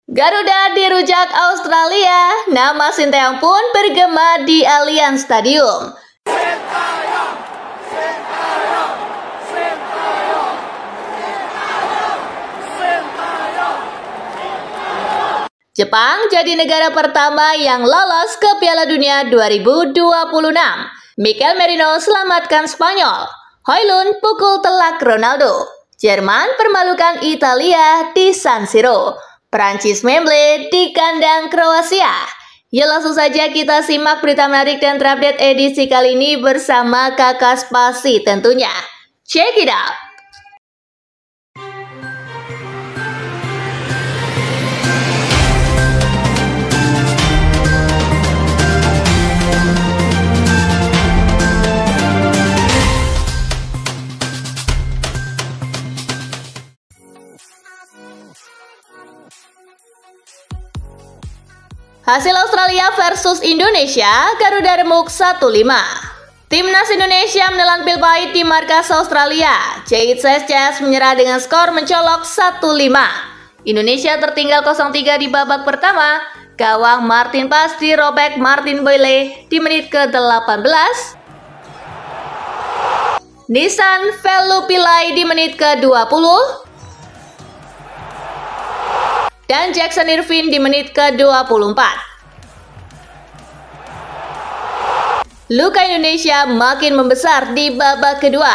Garuda dirujak Australia, nama Sinteyong pun bergema di Allianz Stadium. Jepang jadi negara pertama yang lolos ke Piala Dunia 2026. Mikel Merino selamatkan Spanyol. Højlund pukul telak Ronaldo. Jerman permalukan Italia di San Siro. Prancis memble di kandang Kroasia. Ya, langsung saja kita simak berita menarik dan terupdate edisi kali ini bersama Kakak Spasi tentunya. Check it out! Hasil Australia versus Indonesia, Garuda remuk 1-5. Timnas Indonesia menelan pil pahit di markas Australia. Jahit Sesces menyerah dengan skor mencolok 1-5. Indonesia tertinggal 0-3 di babak pertama. Gawang Martin Pas dirobek Martin Boyle di menit ke-18. Nissan Velupillai di menit ke-20. Dan Jackson Irvine di menit ke-24. Luka Indonesia makin membesar di babak kedua.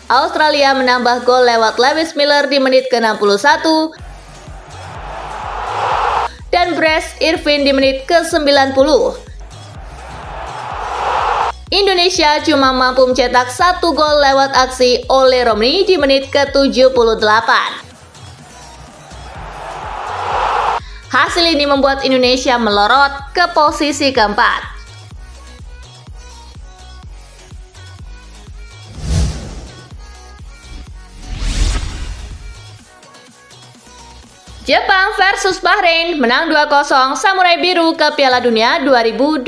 Australia menambah gol lewat Lewis Miller di menit ke-61. Dan Bryce Irvine di menit ke-90. Indonesia cuma mampu mencetak 1 gol lewat aksi Ole Romney di menit ke-78. Hasil ini membuat Indonesia melorot ke posisi keempat. Jepang versus Bahrain menang 2-0 Samurai Biru ke Piala Dunia 2026.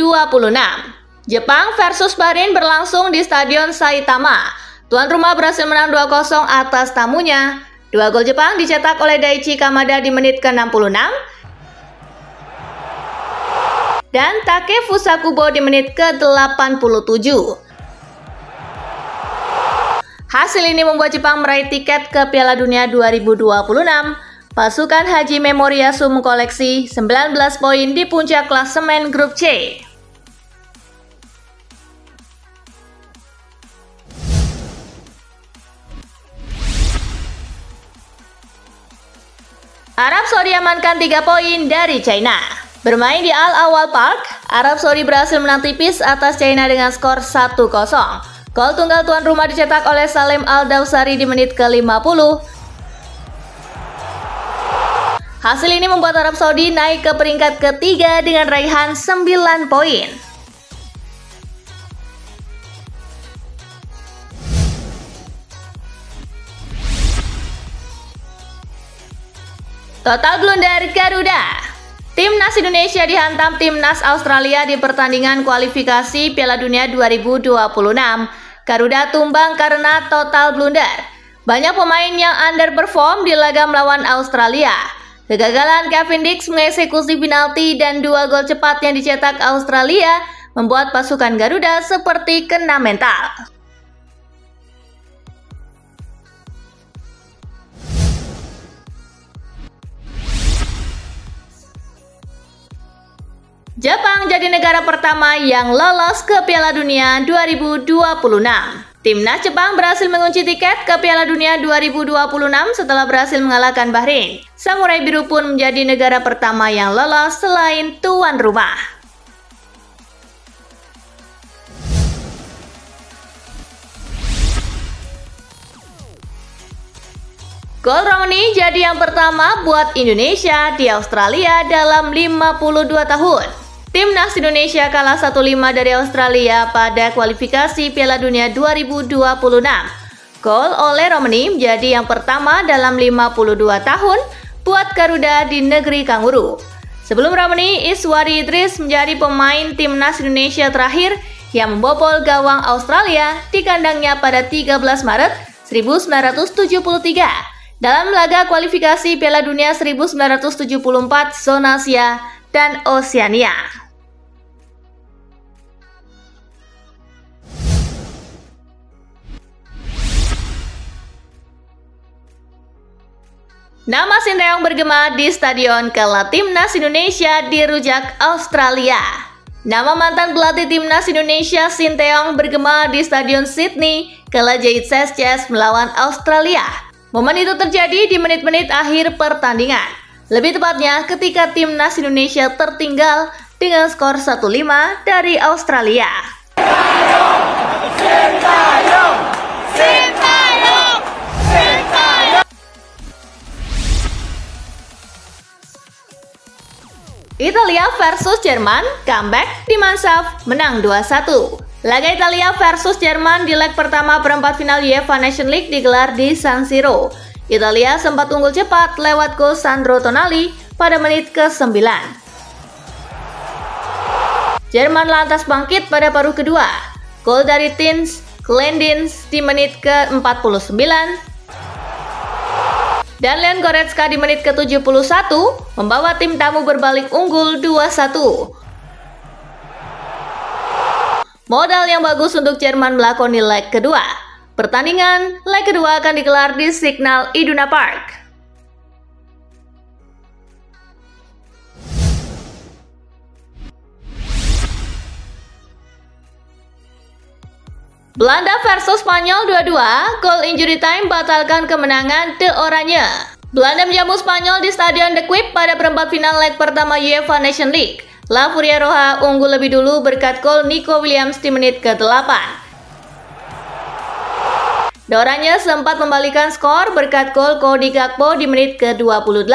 Jepang versus Bahrain berlangsung di Stadion Saitama. Tuan rumah berhasil menang 2-0 atas tamunya. 2 gol Jepang dicetak oleh Daichi Kamada di menit ke-66. Dan Takefusa Kubo di menit ke-87. Hasil ini membuat Jepang meraih tiket ke Piala Dunia 2026. Pasukan Haji Memoriyasu mengkoleksi 19 poin di puncak klasemen grup C. Arab Saudi amankan 3 poin dari China. Bermain di Al-Awwal Park, Arab Saudi berhasil menang tipis atas China dengan skor 1-0. Gol tunggal tuan rumah dicetak oleh Salim Al-Dawsari di menit ke-50. Hasil ini membuat Arab Saudi naik ke peringkat ketiga dengan raihan 9 poin. Total blunder Garuda. Timnas Indonesia dihantam Timnas Australia di pertandingan kualifikasi Piala Dunia 2026. Garuda tumbang karena total blunder. Banyak pemain yang underperform di laga melawan Australia. Kegagalan Kevin Dix mengeksekusi penalti dan 2 gol cepat yang dicetak Australia membuat pasukan Garuda seperti kena mental. Jepang jadi negara pertama yang lolos ke Piala Dunia 2026. Timnas Jepang berhasil mengunci tiket ke Piala Dunia 2026 setelah berhasil mengalahkan Bahrain. Samurai Biru pun menjadi negara pertama yang lolos selain tuan rumah. Gol Romney jadi yang pertama buat Indonesia di Australia dalam 52 tahun. Timnas Indonesia kalah 1-5 dari Australia pada kualifikasi Piala Dunia 2026. Gol oleh Romney menjadi yang pertama dalam 52 tahun buat Garuda di negeri Kanguru. Sebelum Romney, Iswari Idris menjadi pemain Timnas Indonesia terakhir yang membobol gawang Australia di kandangnya pada 13 Maret 1973. dalam laga kualifikasi Piala Dunia 1974 zona Asia dan Oseania. Nama Sinteyong bergema di Stadion kala Timnas Indonesia dirujak Australia. Nama mantan pelatih Timnas Indonesia Sinteyong bergema di Stadion Sydney kala JCS melawan Australia. Momen itu terjadi di menit-menit akhir pertandingan. Lebih tepatnya ketika Timnas Indonesia tertinggal dengan skor 1-5 dari Australia. Sinteyong! Sinteyong! Sinteyong! Italia versus Jerman, comeback di Mansaf, menang 2-1. Laga Italia versus Jerman di leg pertama perempat final UEFA Nations League digelar di San Siro. Italia sempat unggul cepat lewat gol Sandro Tonali pada menit ke-9. Jerman lantas bangkit pada paruh kedua. Gol dari Tins Klendins di menit ke-49. Dan Leon Goretzka di menit ke-71 membawa tim tamu berbalik unggul 2-1. Modal yang bagus untuk Jerman melakoni leg kedua. Pertandingan leg kedua akan digelar di Signal Iduna Park. Belanda versus Spanyol 2-2, gol injury time batalkan kemenangan The Oranye. Belanda menjamu Spanyol di Stadion De Kuip pada perempat final leg pertama UEFA Nations League. La Furia Roja unggul lebih dulu berkat gol Nico Williams di menit ke-8. The Oranye sempat membalikan skor berkat gol Cody Gakpo di menit ke-28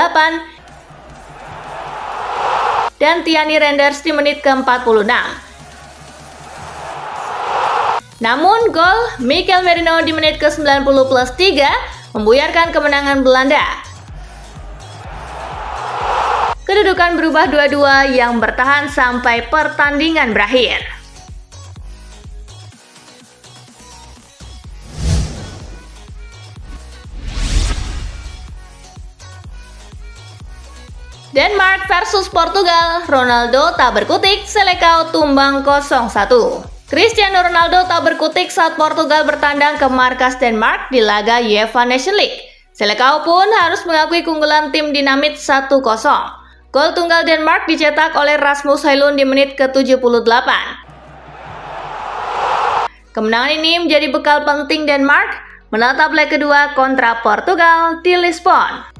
dan Tiani Reinders di menit ke-46. Namun gol Mikel Merino di menit ke-90+3 membuyarkan kemenangan Belanda. Kedudukan berubah 2-2 yang bertahan sampai pertandingan berakhir. Denmark versus Portugal, Ronaldo tak berkutik, Selecao tumbang 0-1. Cristiano Ronaldo tak berkutik saat Portugal bertandang ke markas Denmark di laga UEFA Nations League. Selecao pun harus mengakui keunggulan tim dinamit 1-0. Gol tunggal Denmark dicetak oleh Rasmus Højlund di menit ke-78. Kemenangan ini menjadi bekal penting Denmark menatap leg kedua kontra Portugal di Lisbon.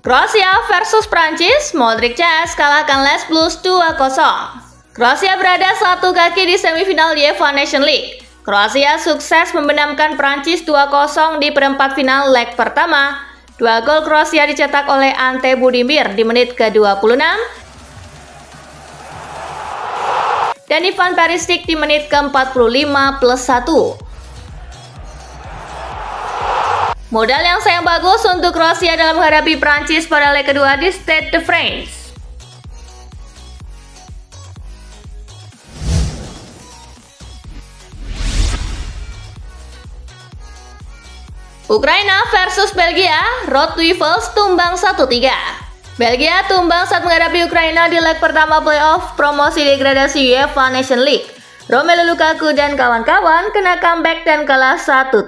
Kroasia versus Prancis, Modric CS kalahkan Les Blues 2-0. Kroasia berada satu kaki di semifinal UEFA Nations League. Kroasia sukses membenamkan Prancis 2-0 di perempat final leg pertama. Dua gol Kroasia dicetak oleh Ante Budimir di menit ke-26 dan Ivan Perisic di menit ke-45+1. Modal yang sayang bagus untuk Kroasia dalam menghadapi Prancis pada leg kedua di Stade de France. Ukraina versus Belgia, Rottweevils tumbang 1-3. Belgia tumbang saat menghadapi Ukraina di leg pertama playoff promosi degradasi UEFA Nations League. Romelu Lukaku dan kawan-kawan kena comeback dan kalah 1-3.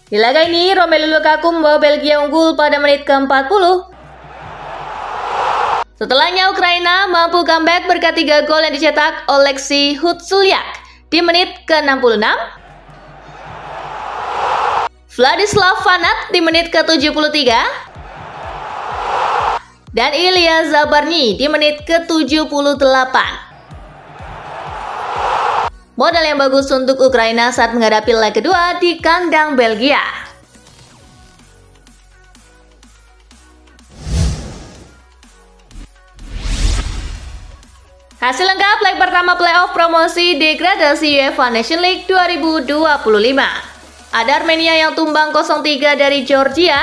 Di laga ini, Romelu Lukaku membawa Belgia unggul pada menit ke-40. Setelahnya, Ukraina mampu comeback berkat 3 gol yang dicetak Oleksii Hutsulyak di menit ke-66, Vladislav Vanat di menit ke-73, dan Ilya Zabarny di menit ke-78. Modal yang bagus untuk Ukraina saat menghadapi leg kedua di kandang Belgia. Hasil lengkap leg pertama playoff promosi degradasi UEFA Nations League 2025. Ada Armenia yang tumbang 0-3 dari Georgia,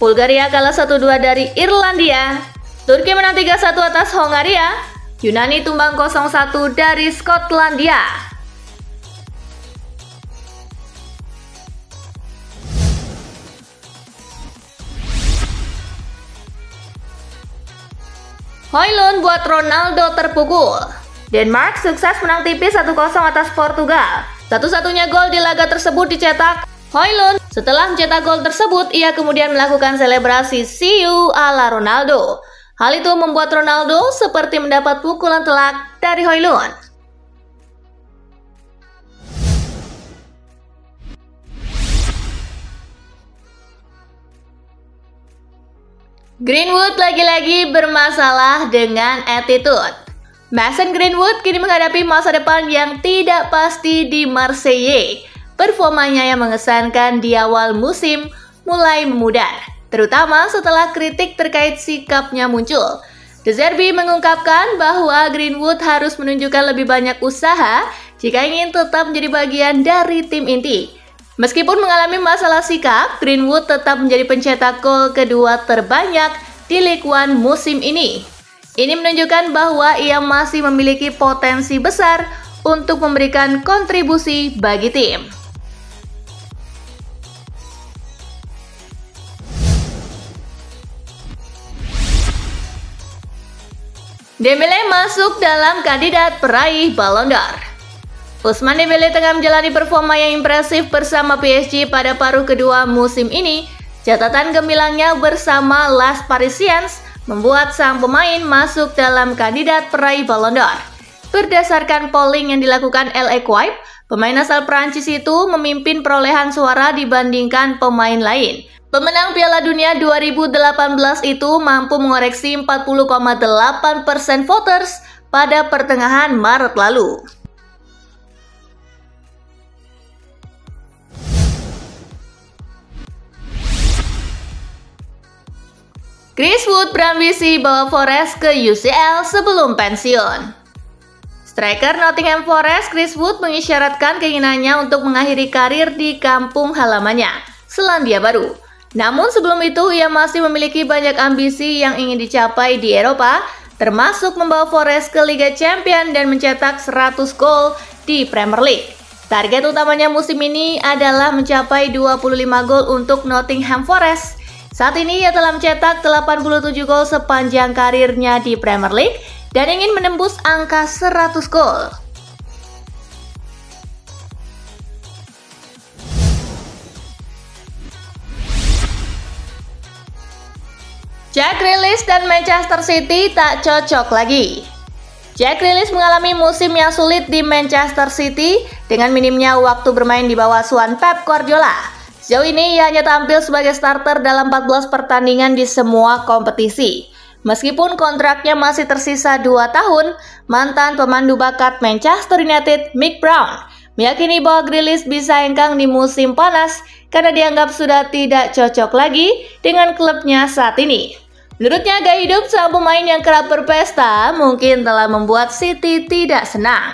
Bulgaria kalah 1-2 dari Irlandia, Turki menang 3-1 atas Hongaria, Yunani tumbang 0-1 dari Skotlandia. Højlund buat Ronaldo terpukul. Denmark sukses menang tipis 1-0 atas Portugal. Satu-satunya gol di laga tersebut dicetak Højlund. Setelah mencetak gol tersebut, ia kemudian melakukan selebrasi see you ala Ronaldo. Hal itu membuat Ronaldo seperti mendapat pukulan telak dari Højlund. Greenwood lagi-lagi bermasalah dengan attitude. Mason Greenwood kini menghadapi masa depan yang tidak pasti di Marseille. Performanya yang mengesankan di awal musim mulai memudar, terutama setelah kritik terkait sikapnya muncul. De Zerbi mengungkapkan bahwa Greenwood harus menunjukkan lebih banyak usaha jika ingin tetap menjadi bagian dari tim inti. Meskipun mengalami masalah sikap, Greenwood tetap menjadi pencetak gol kedua terbanyak di Ligue 1 musim ini. Ini menunjukkan bahwa ia masih memiliki potensi besar untuk memberikan kontribusi bagi tim. Dembele masuk dalam kandidat peraih Ballon d'Or. Ousmane Dembele tengah menjalani performa yang impresif bersama PSG pada paruh kedua musim ini. Catatan gemilangnya bersama Les Parisiens membuat sang pemain masuk dalam kandidat peraih Ballon d'Or. Berdasarkan polling yang dilakukan L'Equipe, pemain asal Prancis itu memimpin perolehan suara dibandingkan pemain lain. Pemenang Piala Dunia 2018 itu mampu mengoreksi 40,8% voters pada pertengahan Maret lalu. Chris Wood berambisi bawa Forest ke UCL sebelum pensiun. Striker Nottingham Forest Chris Wood mengisyaratkan keinginannya untuk mengakhiri karir di kampung halamannya, Selandia Baru. Namun sebelum itu ia masih memiliki banyak ambisi yang ingin dicapai di Eropa, termasuk membawa Forest ke Liga Champions dan mencetak 100 gol di Premier League. Target utamanya musim ini adalah mencapai 25 gol untuk Nottingham Forest. Saat ini ia telah mencetak 87 gol sepanjang karirnya di Premier League dan ingin menembus angka 100 gol. Jack Grealish dan Manchester City tak cocok lagi. Jack Grealish mengalami musim yang sulit di Manchester City dengan minimnya waktu bermain di bawah asuhan Pep Guardiola. Sejauh ini ia hanya tampil sebagai starter dalam 14 pertandingan di semua kompetisi. Meskipun kontraknya masih tersisa 2 tahun, mantan pemandu bakat Manchester United Mick Brown meyakini bahwa Grealish bisa hengkang di musim panas karena dianggap sudah tidak cocok lagi dengan klubnya saat ini. Menurutnya, gaya hidup sang pemain yang kerap berpesta mungkin telah membuat City tidak senang.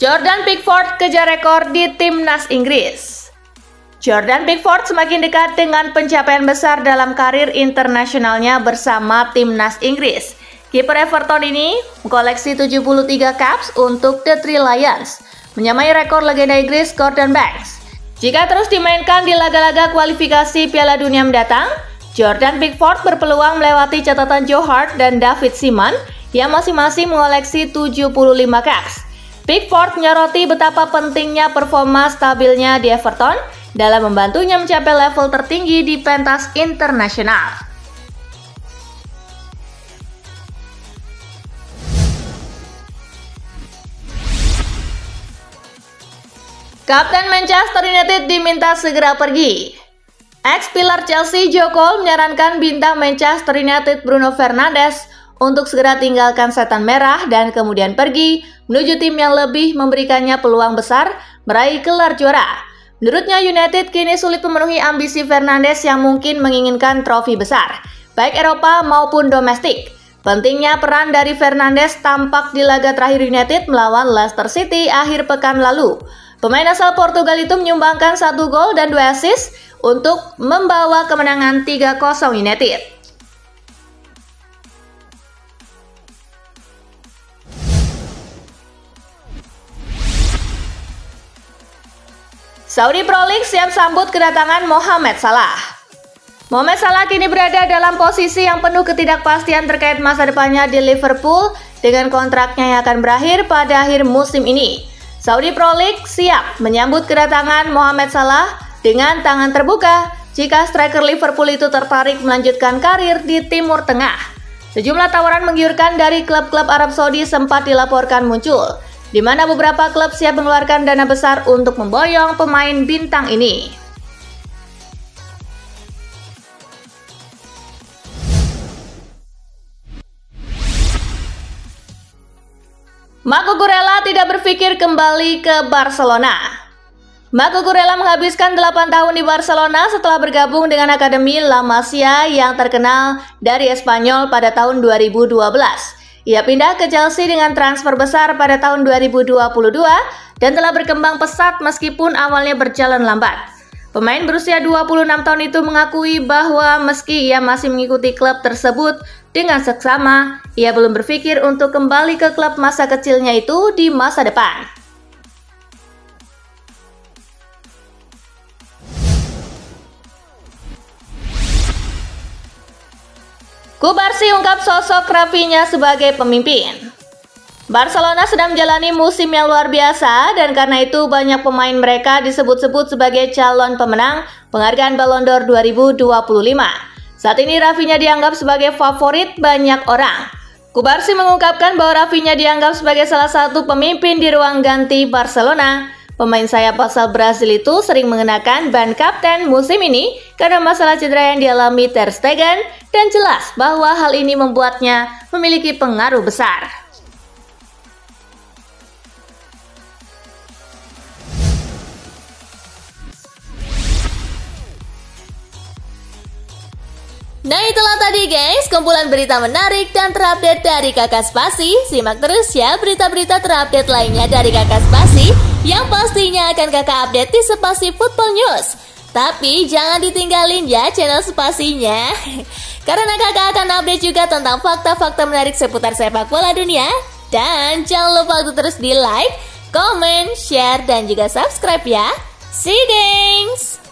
Jordan Pickford kejar rekor di timnas Inggris. Jordan Pickford semakin dekat dengan pencapaian besar dalam karir internasionalnya bersama timnas Inggris. Kiper Everton ini mengkoleksi 73 caps untuk The Three Lions, menyamai rekor legenda Inggris Gordon Banks. Jika terus dimainkan di laga-laga kualifikasi Piala Dunia mendatang, Jordan Pickford berpeluang melewati catatan Joe Hart dan David Seaman yang masing-masing mengoleksi 75 caps. Pickford menyoroti betapa pentingnya performa stabilnya di Everton dalam membantunya mencapai level tertinggi di pentas internasional. Kapten Manchester United diminta segera pergi. Ex-pilar Chelsea Joe Cole menyarankan bintang Manchester United Bruno Fernandes untuk segera tinggalkan setan merah dan kemudian pergi menuju tim yang lebih memberikannya peluang besar meraih gelar juara. Menurutnya United kini sulit memenuhi ambisi Fernandes yang mungkin menginginkan trofi besar, baik Eropa maupun domestik. Pentingnya peran dari Fernandes tampak di laga terakhir United melawan Leicester City akhir pekan lalu. Pemain asal Portugal itu menyumbangkan 1 gol dan 2 assist untuk membawa kemenangan 3-0 United. Saudi Pro League siap sambut kedatangan Mohamed Salah. Mohamed Salah kini berada dalam posisi yang penuh ketidakpastian terkait masa depannya di Liverpool dengan kontraknya yang akan berakhir pada akhir musim ini. Saudi Pro League siap menyambut kedatangan Mohamed Salah dengan tangan terbuka jika striker Liverpool itu tertarik melanjutkan karir di Timur Tengah. Sejumlah tawaran menggiurkan dari klub-klub Arab Saudi sempat dilaporkan muncul, di mana beberapa klub siap mengeluarkan dana besar untuk memboyong pemain bintang ini. Marco Kurela tidak berpikir kembali ke Barcelona. Marco Kurela menghabiskan 8 tahun di Barcelona setelah bergabung dengan Akademi La Masia yang terkenal dari Espanyol pada tahun 2012. Ia pindah ke Chelsea dengan transfer besar pada tahun 2022 dan telah berkembang pesat meskipun awalnya berjalan lambat. Pemain berusia 26 tahun itu mengakui bahwa meski ia masih mengikuti klub tersebut dengan seksama, ia belum berpikir untuk kembali ke klub masa kecilnya itu di masa depan. Kubarsi ungkap sosok Rafinha sebagai pemimpin. Barcelona sedang menjalani musim yang luar biasa dan karena itu banyak pemain mereka disebut-sebut sebagai calon pemenang penghargaan Ballon d'Or 2025. Saat ini Rafinha dianggap sebagai favorit banyak orang. Kubarsi mengungkapkan bahwa Rafinha dianggap sebagai salah satu pemimpin di ruang ganti Barcelona. Pemain sayap asal Brasil itu sering mengenakan ban kapten musim ini karena masalah cedera yang dialami Ter Stegen dan jelas bahwa hal ini membuatnya memiliki pengaruh besar. Nah itulah tadi guys, kumpulan berita menarik dan terupdate dari Kakak Spasi. Simak terus ya berita-berita terupdate lainnya dari Kakak Spasi yang pastinya akan Kakak update di Spasi Football News. Tapi jangan ditinggalin ya channel Spasinya karena Kakak akan update juga tentang fakta-fakta menarik seputar sepak bola dunia. Dan jangan lupa untuk terus di like, comment, share, dan juga subscribe ya. See you guys!